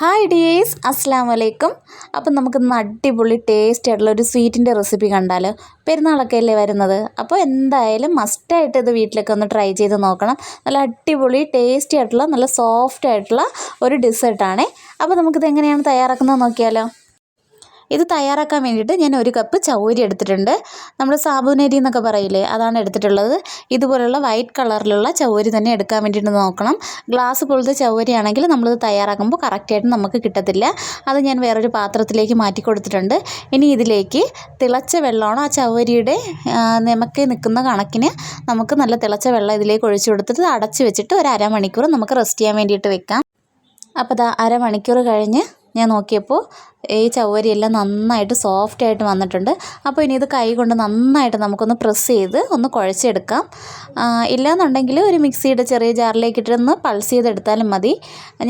Hi dears, അസ്സാം വലൈക്കും. അപ്പം നമുക്കിന്ന് അടിപൊളി ടേസ്റ്റ് ആയിട്ടുള്ള ഒരു സ്വീറ്റിൻ്റെ റെസിപ്പി കണ്ടാലോ? പെരുന്നാളൊക്കെ അല്ലേ വരുന്നത്, അപ്പോൾ എന്തായാലും മസ്റ്റായിട്ട് ഇത് വീട്ടിലൊക്കെ ഒന്ന് ട്രൈ ചെയ്ത് നോക്കണം. നല്ല അടിപൊളി ടേസ്റ്റി ആയിട്ടുള്ള നല്ല സോഫ്റ്റ് ആയിട്ടുള്ള ഒരു ഡെസേർട്ടാണേ. അപ്പോൾ നമുക്കിത് എങ്ങനെയാണ് തയ്യാറാക്കുന്നത് നോക്കിയാലോ? ഇത് തയ്യാറാക്കാൻ വേണ്ടിയിട്ട് ഞാൻ 1 കപ്പ് ചൗരി എടുത്തിട്ടുണ്ട്. നമ്മൾ സാബുനരി എന്നൊക്കെ പറയില്ലേ, അതാണ് എടുത്തിട്ടുള്ളത്. ഇതുപോലുള്ള വൈറ്റ് കളറിലുള്ള ചൗരി തന്നെ എടുക്കാൻ വേണ്ടിയിട്ട് നോക്കണം. ഗ്ലാസ് പോലത്തെ ചൗരി ആണെങ്കിൽ നമ്മളിത് തയ്യാറാക്കുമ്പോൾ കറക്റ്റായിട്ട് നമുക്ക് കിട്ടത്തില്ല. അത് ഞാൻ വേറൊരു പാത്രത്തിലേക്ക് മാറ്റി കൊടുത്തിട്ടുണ്ട്. ഇനി ഇതിലേക്ക് തിളച്ച വെള്ളമാണ്, ആ ചൗരിയുടെ നമുക്ക് നിൽക്കുന്ന കണക്കിന് നമുക്ക് നല്ല തിളച്ച വെള്ളം ഇതിലേക്ക് ഒഴിച്ചു കൊടുത്തിട്ട് അടച്ച് വെച്ചിട്ട് ഒരു അരമണിക്കൂർ നമുക്ക് റെസ്റ്റ് ചെയ്യാൻ വേണ്ടിയിട്ട് വെക്കാം. അപ്പോൾ അത് അരമണിക്കൂർ കഴിഞ്ഞ് ഞാൻ നോക്കിയപ്പോൾ ഈ ചവ്വരിയെല്ലാം നന്നായിട്ട് സോഫ്റ്റായിട്ട് വന്നിട്ടുണ്ട്. അപ്പോൾ ഇനി ഇത് കൈ കൊണ്ട് നന്നായിട്ട് നമുക്കൊന്ന് പ്രസ് ചെയ്ത് ഒന്ന് കുഴച്ചെടുക്കാം. ഇല്ലയെന്നുണ്ടെങ്കിൽ ഒരു മിക്സിയുടെ ചെറിയ ജാറിലേക്ക് ഇട്ടൊന്ന് പൾസ് ചെയ്തെടുത്താലും മതി.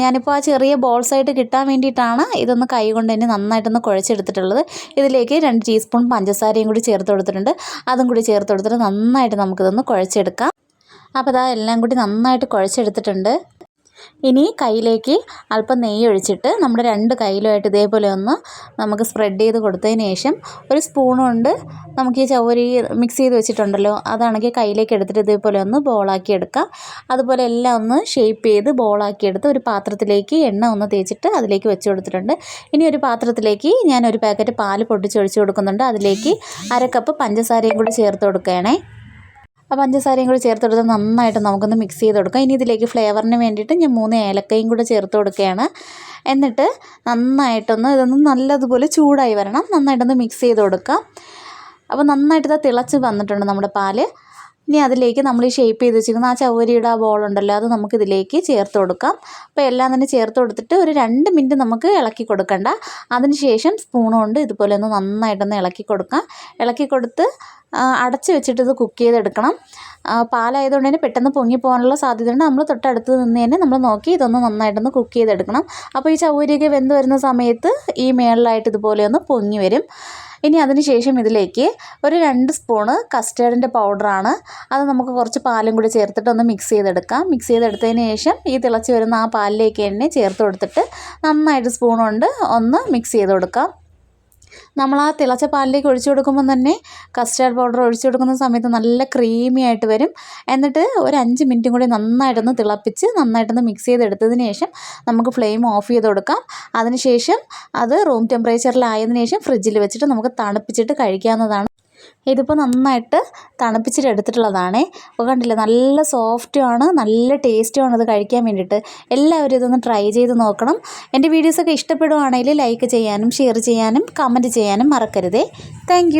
ഞാനിപ്പോൾ ആ ചെറിയ ബോൾസായിട്ട് കിട്ടാൻ വേണ്ടിയിട്ടാണ് ഇതൊന്ന് കൈ കൊണ്ട് തന്നെ നന്നായിട്ടൊന്ന് കുഴച്ചെടുത്തിട്ടുള്ളത്. ഇതിലേക്ക് 2 ടീസ്പൂൺ പഞ്ചസാരയും കൂടി ചേർത്ത് കൊടുത്തിട്ടുണ്ട്. അതും കൂടി ചേർത്ത് കൊടുത്തിട്ട് നന്നായിട്ട് നമുക്കിതൊന്ന് കുഴച്ചെടുക്കാം. അപ്പോൾ ഇതാ എല്ലാം കൂടി നന്നായിട്ട് കുഴച്ചെടുത്തിട്ടുണ്ട്. ഇനി കയ്യിലേക്ക് അല്പം നെയ്യ് ഒഴിച്ചിട്ട് നമ്മുടെ 2 കയ്യിലുമായിട്ട് ഇതേപോലെ ഒന്ന് നമുക്ക് സ്പ്രെഡ് ചെയ്ത് കൊടുത്തതിന് ശേഷം ഒരു സ്പൂൺ കൊണ്ട് നമുക്ക് ഈ ചവ്വരി മിക്സ് ചെയ്ത് വെച്ചിട്ടുണ്ടല്ലോ, അതാണെങ്കിൽ കയ്യിലേക്ക് എടുത്തിട്ട് ഇതേപോലെ ഒന്ന് ബോളാക്കി എടുക്കാം. അതുപോലെ എല്ലാം ഒന്ന് ഷേപ്പ് ചെയ്ത് ബോളാക്കി എടുത്ത് ഒരു പാത്രത്തിലേക്ക് എണ്ണ ഒന്ന് തേച്ചിട്ട് അതിലേക്ക് വെച്ച് കൊടുത്തിട്ടുണ്ട്. ഇനി ഒരു പാത്രത്തിലേക്ക് ഞാൻ 1 പാക്കറ്റ് പാൽ പൊട്ടിച്ചൊഴിച്ച് കൊടുക്കുന്നുണ്ട്. അതിലേക്ക് 1/2 കപ്പ് പഞ്ചസാരയും കൂടി ചേർത്ത് കൊടുക്കുകയാണേ. ആ പഞ്ചസാരയും കൂടി ചേർത്ത് കൊടുത്ത് നന്നായിട്ട് നമുക്കൊന്ന് മിക്സ് ചെയ്ത് കൊടുക്കാം. ഇനി ഇതിലേക്ക് ഫ്ലേവറിന് വേണ്ടിയിട്ട് ഞാൻ 3 ഏലക്കയും കൂടെ ചേർത്ത് കൊടുക്കുകയാണ്. എന്നിട്ട് നന്നായിട്ടൊന്ന് ഇതൊന്ന് നല്ലതുപോലെ ചൂടായി വരണം. നന്നായിട്ടൊന്ന് മിക്സ് ചെയ്ത് കൊടുക്കാം. അപ്പോൾ നന്നായിട്ട് ഇത് തിളച്ച് വന്നിട്ടുണ്ട് നമ്മുടെ പാല്. ഇനി അതിലേക്ക് നമ്മൾ ഈ ഷേപ്പ് ചെയ്ത് വെച്ചിരിക്കുന്ന ആ ചവ്വരിയുടെ ആ ബോളുണ്ടല്ലോ, അത് നമുക്കിതിലേക്ക് ചേർത്ത് കൊടുക്കാം. അപ്പോൾ എല്ലാം തന്നെ ചേർത്ത് കൊടുത്തിട്ട് ഒരു 2 മിനിറ്റ് നമുക്ക് ഇളക്കി കൊടുക്കണ്ട. അതിന് ശേഷം സ്പൂൺ കൊണ്ട് ഇതുപോലെ ഒന്ന് നന്നായിട്ടൊന്ന് ഇളക്കി കൊടുക്കാം. ഇളക്കി കൊടുത്ത് അടച്ച് വെച്ചിട്ട് ഇത് കുക്ക് ചെയ്തെടുക്കണം. പാലായതുകൊണ്ട് തന്നെ പെട്ടെന്ന് പൊങ്ങിപ്പോകാനുള്ള സാധ്യതയുണ്ട്. നമ്മൾ തൊട്ടടുത്ത് നിന്ന് തന്നെ നമ്മൾ നോക്കി ഇതൊന്ന് നന്നായിട്ടൊന്ന് കുക്ക് ചെയ്തെടുക്കണം. അപ്പോൾ ഈ ചവ്വരിയൊക്കെ വെന്ത് വരുന്ന സമയത്ത് ഈ മേളിലായിട്ട് ഇതുപോലെ ഒന്ന് പൊങ്ങി വരും. ഇനി അതിന് ശേഷം ഇതിലേക്ക് ഒരു 2 സ്പൂണ് കസ്റ്റേർഡിൻ്റെ പൗഡറാണ്. അത് നമുക്ക് കുറച്ച് പാലും കൂടി ചേർത്തിട്ട് ഒന്ന് മിക്സ് ചെയ്തെടുക്കാം. മിക്സ് ചെയ്തെടുത്തതിന് ശേഷം ഈ തിളച്ച് വരുന്ന ആ പാലിലേക്ക് തന്നെ ചേർത്ത് കൊടുത്തിട്ട് നന്നായിട്ട് സ്പൂൺ കൊണ്ട് ഒന്ന് മിക്സ് ചെയ്ത് കൊടുക്കാം. നമ്മൾ ആ തിളച്ച പാലിലേക്ക് ഒഴിച്ചു കൊടുക്കുമ്പോൾ തന്നെ കസ്റ്റാർഡ് പൗഡർ ഒഴിച്ചു കൊടുക്കുന്ന സമയത്ത് നല്ല ക്രീമി ആയിട്ട് വരും. എന്നിട്ട് ഒരു 5 മിനിറ്റും കൂടി നന്നായിട്ടൊന്ന് തിളപ്പിച്ച് നന്നായിട്ടൊന്ന് മിക്സ് ചെയ്തെടുത്തതിന് ശേഷം നമുക്ക് ഫ്ലെയിം ഓഫ് ചെയ്ത് കൊടുക്കാം. അതിനുശേഷം അത് റൂം ടെമ്പറേച്ചറിലായതിനു ശേഷം ഫ്രിഡ്ജിൽ വെച്ചിട്ട് നമുക്ക് തണുപ്പിച്ചിട്ട് കഴിക്കാവുന്നതാണ്. ഇതിപ്പോൾ നന്നായിട്ട് തണുപ്പിച്ചിട്ട് എടുത്തിട്ടുള്ളതാണേ. അപ്പോൾ കണ്ടില്ലേ, നല്ല സോഫ്റ്റുമാണ്, നല്ല ടേസ്റ്റുമാണ് ഇത് കഴിക്കാൻ വേണ്ടിയിട്ട്. എല്ലാവരും ഇതൊന്ന് ട്രൈ ചെയ്ത് നോക്കണം. എൻ്റെ വീഡിയോസൊക്കെ ഇഷ്ടപ്പെടുവാണെങ്കിൽ ലൈക്ക് ചെയ്യാനും ഷെയർ ചെയ്യാനും കമൻറ്റ് ചെയ്യാനും മറക്കരുതേ. താങ്ക്